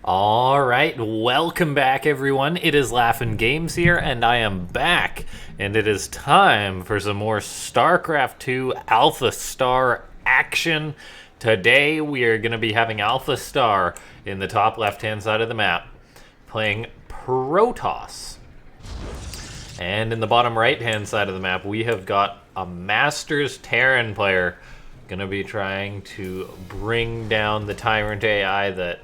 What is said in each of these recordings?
Alright, welcome back everyone. It is LaughNgamez here, and I am back. And it is time for some more Starcraft 2 AlphaStar action. Today we are going to be having AlphaStar in the top left-hand side of the map, playing Protoss. And in the bottom right-hand side of the map, we have got a Masters Terran player going to be trying to bring down the Tyrant AI that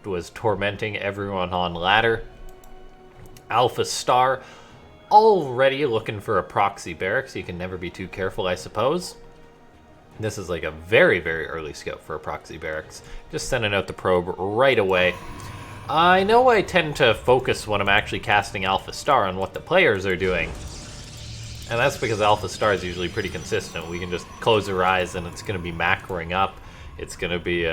was tormenting everyone on ladder. AlphaStar already looking for a proxy barracks. You can never be too careful, I suppose. This is like a very, very early scout for a proxy barracks. Just sending out the probe right away. I know I tend to focus when I'm actually casting AlphaStar on what the players are doing. And that's because AlphaStar is usually pretty consistent. We can just close our eyes and it's going to be macroing up. It's going to be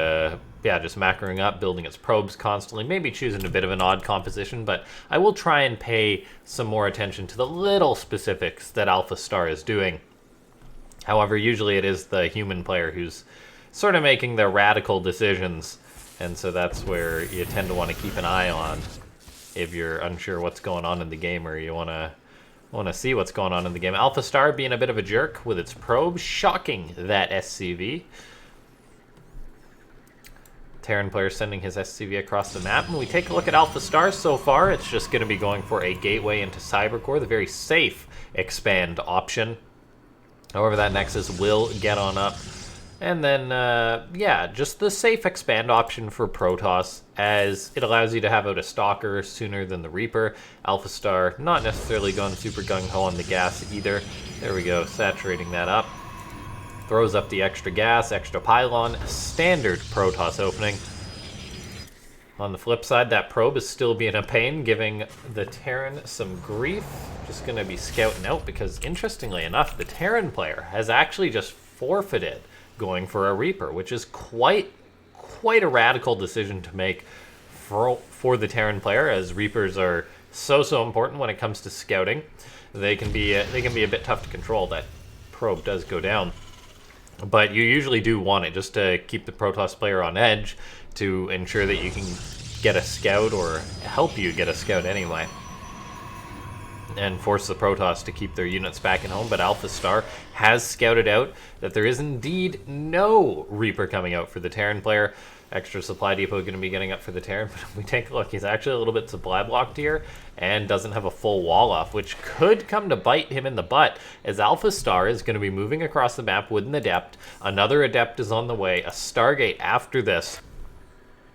just macroing up, building its probes constantly, maybe choosing a bit of an odd composition, but I will try and pay some more attention to the little specifics that AlphaStar is doing. However, usually it is the human player who's sort of making the radical decisions, and so that's where you tend to want to keep an eye on if you're unsure what's going on in the game or you want to see what's going on in the game. AlphaStar being a bit of a jerk with its probe, shocking that SCV. Terran player sending his SCV across the map, and we take a look at AlphaStar so far. It's just going to be going for a gateway into Cybercore, the very safe expand option. However, that Nexus will get on up. And then, just the safe expand option for Protoss, as it allows you to have out a Stalker sooner than the Reaper. AlphaStar not necessarily going super gung-ho on the gas either. There we go, saturating that up. Throws up the extra gas, extra pylon, standard Protoss opening. On the flip side, that probe is still being a pain, giving the Terran some grief. Just going to be scouting out because, interestingly enough, the Terran player has actually just forfeited going for a Reaper, which is quite a radical decision to make for the Terran player, as Reapers are so important when it comes to scouting. They can be a bit tough to control. That probe does go down. But you usually do want it just to keep the Protoss player on edge, to ensure that you can get a scout, or help you get a scout anyway, and force the Protoss to keep their units back at home. But AlphaStar has scouted out that there is indeed no Reaper coming out for the Terran player. Extra supply depot going to be getting up for the Terran, but if we take a look, he's actually a little bit supply blocked here and doesn't have a full wall off, which could come to bite him in the butt, as AlphaStar is going to be moving across the map with an Adept. Another Adept is on the way, a Stargate after this.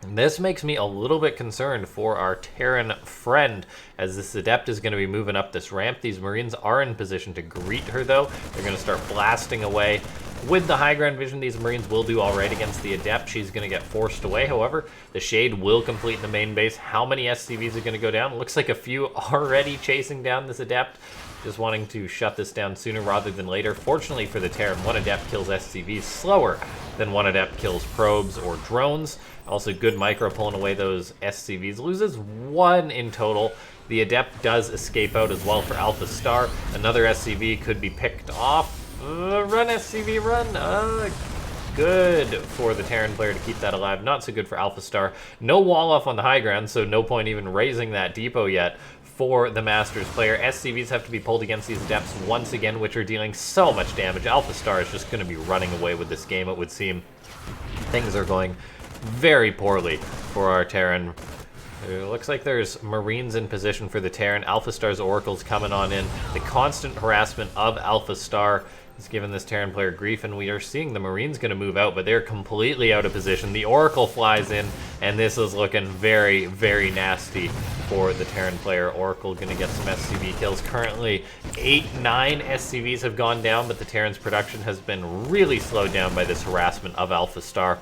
And this makes me a little bit concerned for our Terran friend, as this Adept is going to be moving up this ramp. These Marines are in position to greet her, though. They're going to start blasting away. With the high ground vision, these Marines will do all right against the Adept. She's going to get forced away. However, the Shade will complete the main base. How many SCVs are going to go down? Looks like a few already chasing down this Adept, just wanting to shut this down sooner rather than later. Fortunately for the Terran, one Adept kills SCVs slower than one Adept kills probes or drones. Also, good micro pulling away those SCVs. Loses one in total. The Adept does escape out as well for AlphaStar. Another SCV could be picked off. Run, SCV, run! Good for the Terran player to keep that alive. Not so good for AlphaStar. No wall off on the high ground, so no point even raising that depot yet for the Masters player. SCVs have to be pulled against these Adepts once again, which are dealing so much damage. AlphaStar is just going to be running away with this game, it would seem. Things are going very poorly for our Terran. It looks like there's Marines in position for the Terran. AlphaStar's Oracle's coming on in. The constant harassment of AlphaStar is giving this Terran player grief, and we are seeing the Marines going to move out, but they're completely out of position. The Oracle flies in, and this is looking very, very nasty for the Terran player. Oracle going to get some SCV kills. Currently, 9 SCVs have gone down, but the Terran's production has been really slowed down by this harassment of AlphaStar.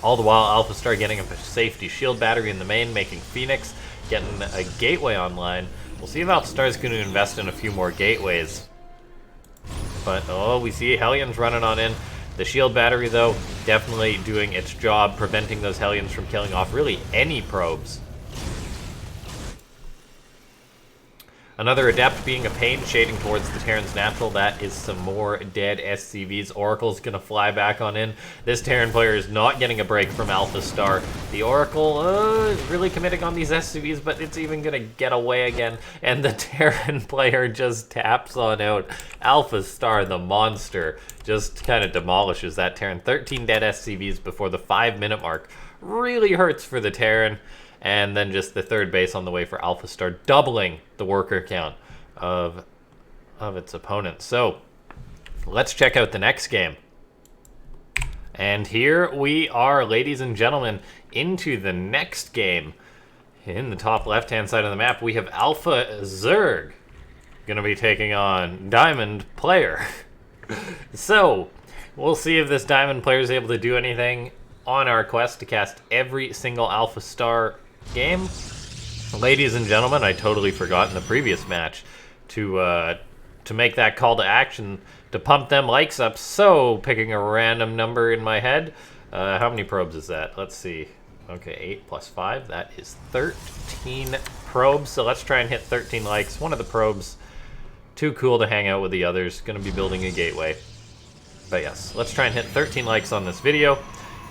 All the while, AlphaStar getting a safety shield battery in the main, making Phoenix, getting a gateway online. We'll see if AlphaStar is going to invest in a few more gateways. But, we see Hellions running on in. The shield battery, though, definitely doing its job, preventing those Hellions from killing off really any probes. Another Adept being a pain, shading towards the Terran's natural. That is some more dead SCVs. Oracle's gonna fly back on in. This Terran player is not getting a break from AlphaStar. The Oracle is really committing on these SCVs, but it's even gonna get away again. And the Terran player just taps on out. AlphaStar, the monster, just kind of demolishes that Terran. 13 dead SCVs before the 5-minute mark. Really hurts for the Terran. And then just the third base on the way for AlphaStar, doubling the worker count of its opponent. So let's check out the next game. And here we are, ladies and gentlemen, into the next game. In the top left-hand side of the map, we have Alpha Zerg going to be taking on Diamond Player. So we'll see if this Diamond Player is able to do anything on our quest to cast every single AlphaStar game. Ladies and gentlemen, I totally forgot in the previous match to make that call to action to pump them likes up. So picking a random number in my head, how many probes is that? Let's see. Okay, 8 plus 5, that is 13 probes. So let's try and hit 13 likes. One of the probes too cool to hang out with the others. Gonna be building a gateway. But yes, let's try and hit 13 likes on this video.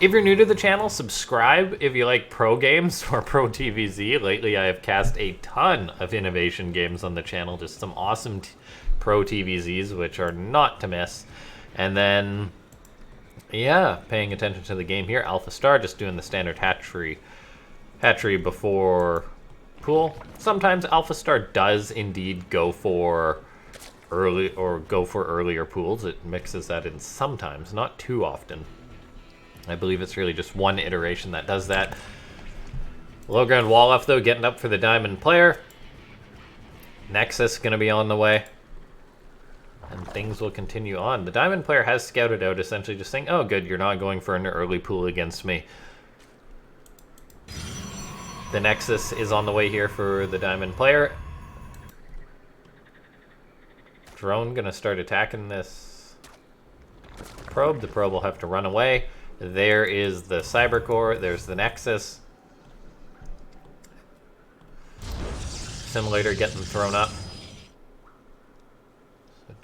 If you're new to the channel, subscribe if you like pro games or pro TVZ. Lately, I have cast a ton of innovation games on the channel. Just some awesome pro TVZs, which are not to miss. And then, yeah, paying attention to the game here. AlphaStar just doing the standard hatchery before pool. Sometimes AlphaStar does indeed go for earlier pools. It mixes that in sometimes, not too often. I believe it's really just one iteration that does that. Low ground wall off though, getting up for the Diamond Player. Nexus gonna be on the way. And things will continue on. The Diamond Player has scouted out, essentially just saying, oh good, you're not going for an early pool against me. The Nexus is on the way here for the Diamond Player. Drone gonna start attacking this probe. The probe will have to run away. There is the Cyber Core. There's the Nexus. Simulator getting thrown up.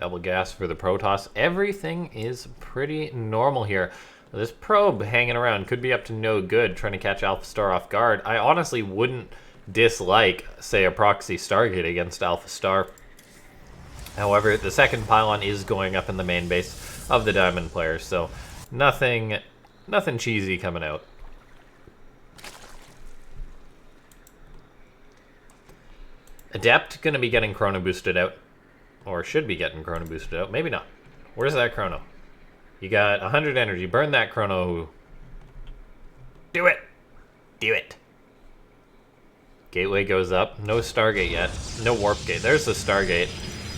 Double gas for the Protoss. Everything is pretty normal here. This probe hanging around could be up to no good, trying to catch AlphaStar off guard. I honestly wouldn't dislike, say, a proxy Stargate against AlphaStar. However, the second pylon is going up in the main base of the Diamond Player, so nothing cheesy coming out. Adept going to be getting chrono boosted out. Or should be getting chrono boosted out. Maybe not. Where's that chrono? You got 100 energy. Burn that chrono. Do it. Do it. Gateway goes up. No Stargate yet. No Warp Gate. There's the Stargate.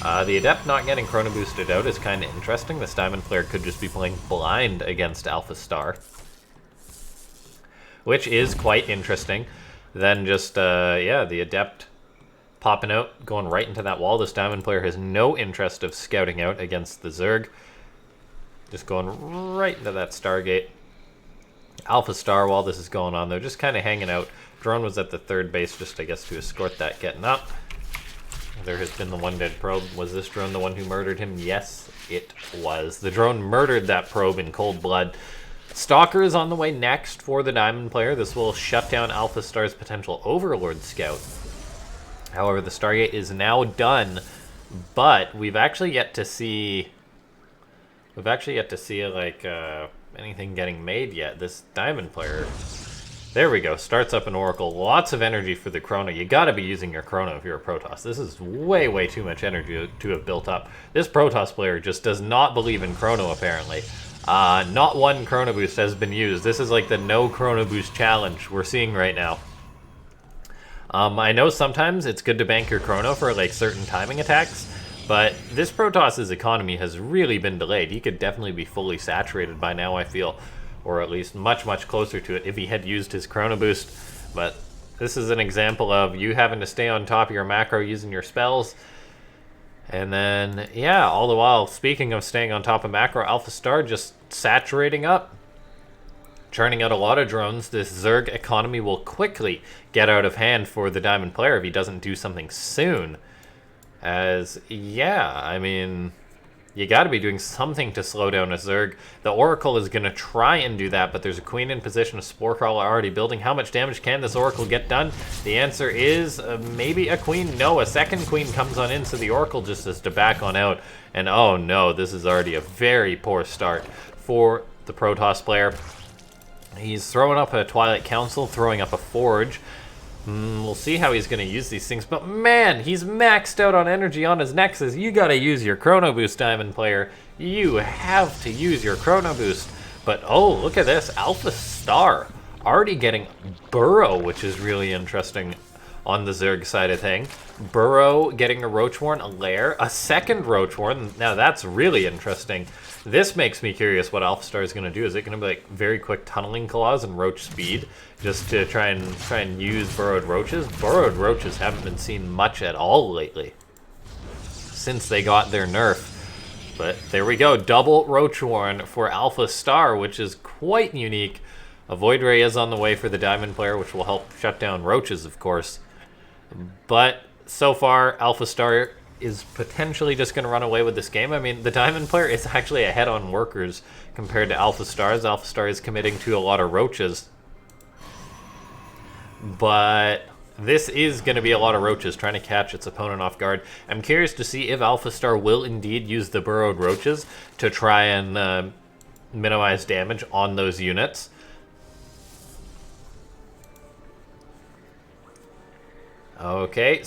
The Adept not getting chrono boosted out is kind of interesting. This Diamond Player could just be playing blind against AlphaStar, which is quite interesting. Then just, yeah, the Adept popping out, going right into that wall. This Diamond Player has no interest of scouting out against the Zerg. Just going right into that Stargate. AlphaStar, while this is going on, though, just kind of hanging out. Drone was at the third base just, I guess, to escort that getting up. There has been the one dead probe. Was this drone the one who murdered him? Yes, it was. The drone murdered that probe in cold blood. Stalker is on the way next for the Diamond Player. This will shut down AlphaStar's potential Overlord scout. However, the Stargate is now done, but we've actually yet to see like anything getting made yet. This Diamond Player, there we go, starts up an Oracle. Lots of energy for the Chrono. You gotta be using your Chrono if you're a Protoss. This is way too much energy to have built up. This Protoss player just does not believe in Chrono, apparently. Not one Chrono Boost has been used. This is like the no Chrono Boost challenge we're seeing right now. I know sometimes it's good to bank your Chrono for like certain timing attacks, but this Protoss's economy has really been delayed. He could definitely be fully saturated by now, I feel, or at least much closer to it if he had used his Chrono Boost. But this is an example of you having to stay on top of your macro using your spells. And then, yeah, all the while, speaking of staying on top of macro, AlphaStar just saturating up. Churning out a lot of drones. This Zerg economy will quickly get out of hand for the Diamond Player if he doesn't do something soon. As, yeah, I mean, you got to be doing something to slow down a Zerg. The Oracle is going to try and do that, but there's a Queen in position, a Spore Crawler already building. How much damage can this Oracle get done? The answer is maybe a Queen. No, a second Queen comes on in, so the Oracle just has to back on out. And oh no, this is already a very poor start for the Protoss player. He's throwing up a Twilight Council, throwing up a Forge. We'll see how he's going to use these things, but man, he's maxed out on energy on his Nexus. You got to use your Chrono Boost, Diamond player. You have to use your Chrono Boost. But oh, look at this, AlphaStar already getting Burrow, which is really interesting on the Zerg side of thing. Burrow getting a Roach Warren, a Lair, a second Roach Warren. Now that's really interesting. This makes me curious what AlphaStar is going to do. Is it going to be like very quick tunneling claws and roach speed just to try and use burrowed roaches? Burrowed roaches haven't been seen much at all lately since they got their nerf. But there we go, double Roach Warren for AlphaStar, which is quite unique. A Void Ray is on the way for the Diamond player, which will help shut down roaches, of course. But so far, AlphaStar is potentially just going to run away with this game. I mean, the Diamond player is actually ahead on workers compared to AlphaStar's. AlphaStar is committing to a lot of roaches. But this is going to be a lot of roaches trying to catch its opponent off guard. I'm curious to see if AlphaStar will indeed use the burrowed roaches to try and minimize damage on those units. Okay,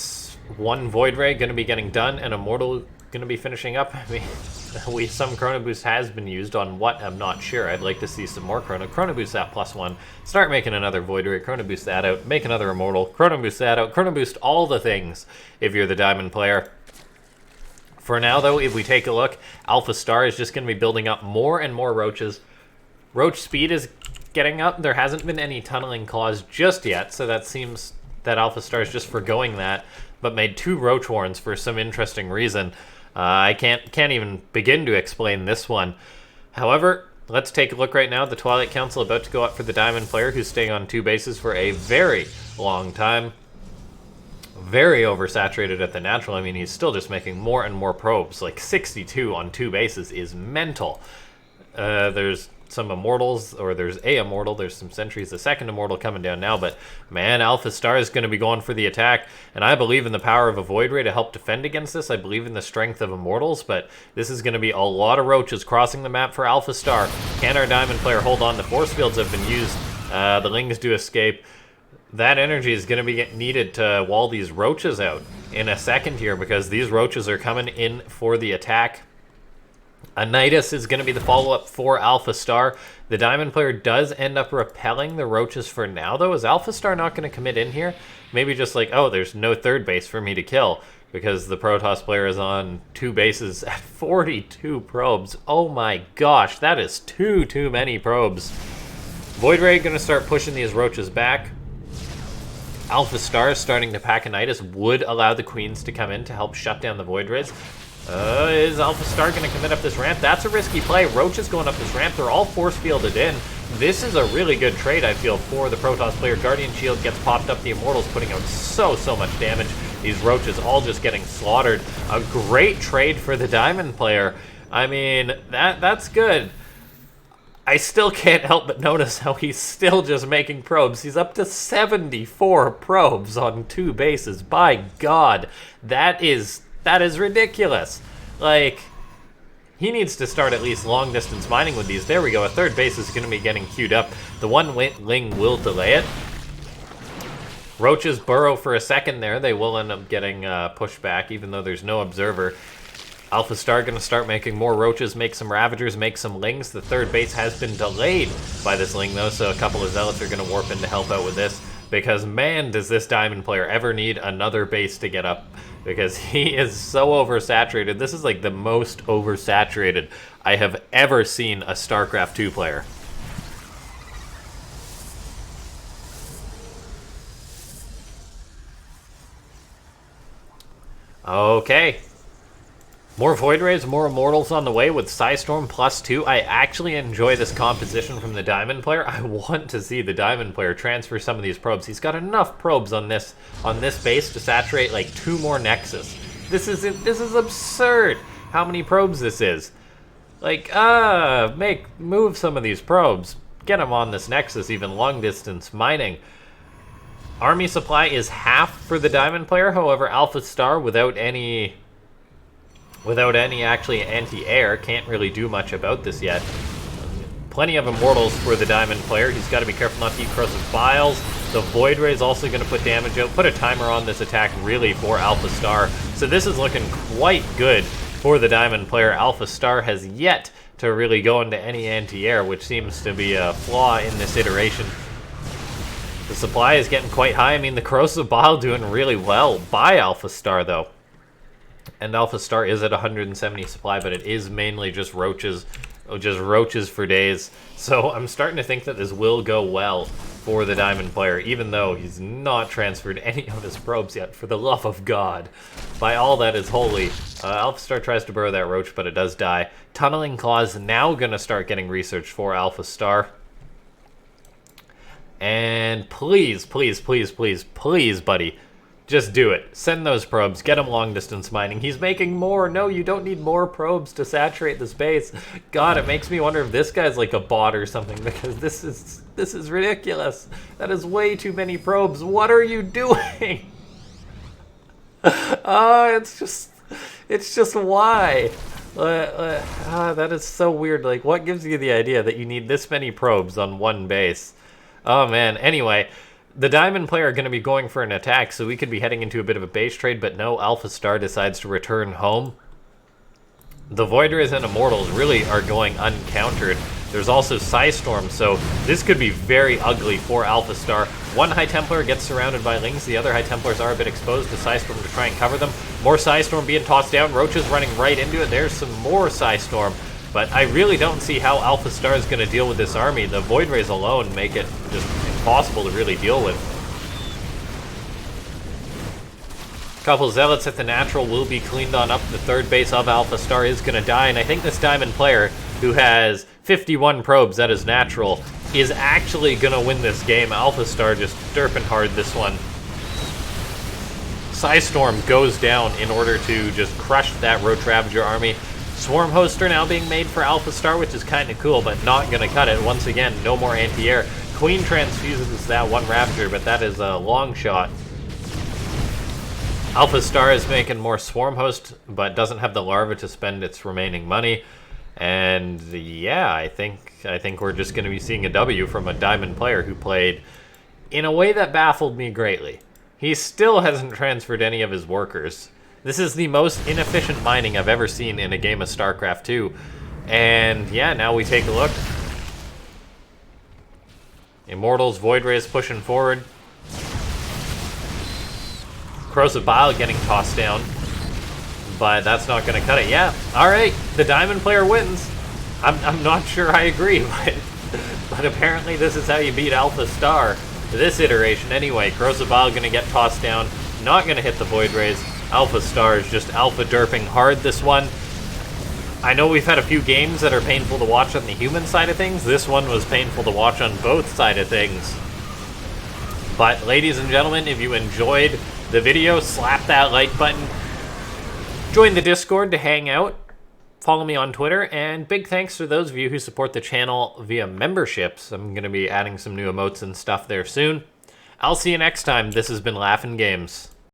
one Void Ray going to be getting done, and Immortal going to be finishing up. I mean, some Chrono Boost has been used on what, I'm not sure. I'd like to see some more Chrono Boost that +1. Start making another Void Ray, Chrono Boost that out, make another Immortal, Chrono Boost that out, Chrono Boost all the things if you're the Diamond player. For now, though, if we take a look, AlphaStar is just going to be building up more and more roaches. Roach speed is getting up. There hasn't been any tunneling claws just yet, so that seems that AlphaStar is just forgoing that, but made 2 Roach Warrens for some interesting reason. I can't even begin to explain this one. However, let's take a look right now. The Twilight Council about to go up for the Diamond player, who's staying on 2 bases for a very long time. Very oversaturated at the natural. I mean, he's still just making more and more probes. Like 62 on 2 bases is mental. There's some Immortals, or there's a Immortal, there's some Sentries, the second Immortal coming down now, but man, AlphaStar is going to be going for the attack, and I believe in the power of a Void Ray to help defend against this. I believe in the strength of Immortals, but this is going to be a lot of roaches crossing the map for AlphaStar. Can our Diamond player hold on? The force fields have been used. The Lings do escape. That energy is going to be needed to wall these roaches out in a second here, because these roaches are coming in for the attack. Anitis is going to be the follow-up for AlphaStar. The Diamond player does end up repelling the roaches for now, though. Is AlphaStar not going to commit in here? Maybe just like, oh, there's no third base for me to kill, because the Protoss player is on 2 bases at 42 probes. Oh my gosh, that is too many probes. Void Ray going to start pushing these roaches back. AlphaStar is starting to pack Anitis, would allow the Queens to come in to help shut down the Void Rays. Is AlphaStar going to commit up this ramp? That's a risky play. Roach is going up this ramp. They're all force fielded in. This is a really good trade, I feel, for the Protoss player. Guardian Shield gets popped up. The Immortals putting out so much damage. These roaches all just getting slaughtered. A great trade for the Diamond player. I mean, that's good. I still can't help but notice how he's still just making probes. He's up to 74 probes on 2 bases. By God, that is ridiculous. Like, he needs to start at least long distance mining with these. There we go. A third base is going to be getting queued up. The one Ling will delay it. Roaches burrow for a second there. They will end up getting pushed back, even though there's no observer. AlphaStar going to start making more roaches, make some Ravagers, make some Lings. The third base has been delayed by this Ling, though, so a couple of Zealots are going to warp in to help out with this. Because, man, does this Diamond player ever need another base to get up. Because he is so oversaturated. This is like the most oversaturated I have ever seen a StarCraft 2 player. Okay. More Void Rays, more Immortals on the way with Psystorm +2. I actually enjoy this composition from the Diamond player. I want to see the Diamond player transfer some of these probes. He's got enough probes on this base to saturate like 2 more Nexus. This is absurd. How many probes this is? Like, move some of these probes. Get them on this Nexus, even long distance mining. Army supply is half for the Diamond player. However, AlphaStar without any actually anti-air can't really do much about this yet. Plenty of Immortals for the Diamond player. He's got to be careful not to eat Corrosive Biles. The Void Ray is also going to put damage out. Put a timer on this attack really for AlphaStar. So this is looking quite good for the Diamond player. AlphaStar has yet to really go into any anti-air, which seems to be a flaw in this iteration. The supply is getting quite high. I mean, the Corrosive Bile doing really well by AlphaStar, though. And AlphaStar is at 170 supply, but it is mainly just roaches for days. So I'm starting to think that this will go well for the Diamond player, even though he's not transferred any of his probes yet, for the love of God. By all that is holy. AlphaStar tries to burrow that roach, but it does die. Tunneling Claws now going to start getting research for AlphaStar. And please, please, please, please, please, buddy, just do it. Send those probes. Get him long distance mining. He's making more. No, you don't need more probes to saturate the space. God, it makes me wonder if this guy's like a bot or something, because this is ridiculous. That is way too many probes. What are you doing? It's just why? That is so weird. Like, what gives you the idea that you need this many probes on one base? Oh man, anyway, the Diamond player are going to be going for an attack, so we could be heading into a bit of a base trade, but no, AlphaStar decides to return home. The Void Rays and Immortals really are going uncountered. There's also Psystorm, so this could be very ugly for AlphaStar. One High Templar gets surrounded by Lings, the other High Templars are a bit exposed to Psystorm to try and cover them. More Psystorm being tossed down, Roaches running right into it, there's some more Psystorm. But I really don't see how AlphaStar is going to deal with this army. The Void Rays alone make it just impossible to really deal with. Couple Zealots at the natural will be cleaned on up. The third base of AlphaStar is going to die, and I think this Diamond player, who has 51 probes at his natural, is actually going to win this game. AlphaStar just derping hard this one. Psystorm goes down in order to just crush that Roach Ravager army. Swarm Hosts are now being made for AlphaStar, which is kind of cool, but not going to cut it. Once again, no more anti-air. Queen transfuses that one Ravager, but that is a long shot. AlphaStar is making more Swarm Host, but doesn't have the larva to spend its remaining money. And yeah, I think we're just going to be seeing a W from a Diamond player who played in a way that baffled me greatly. He still hasn't transferred any of his workers. This is the most inefficient mining I've ever seen in a game of Starcraft 2. And yeah, now we take a look. Immortals, Void Rays pushing forward. Corrosive Bile getting tossed down. But that's not going to cut it. Yeah, alright, the Diamond player wins. I'm not sure I agree, but apparently this is how you beat AlphaStar. This iteration anyway. Corrosive Bile going to get tossed down. Not going to hit the Void Rays. AlphaStar is just alpha derping hard this one. I know we've had a few games that are painful to watch on the human side of things. This one was painful to watch on both sides of things. But ladies and gentlemen, if you enjoyed the video, slap that like button. Join the Discord to hang out. Follow me on Twitter. And big thanks to those of you who support the channel via memberships. I'm going to be adding some new emotes and stuff there soon. I'll see you next time. This has been LaughNgamez.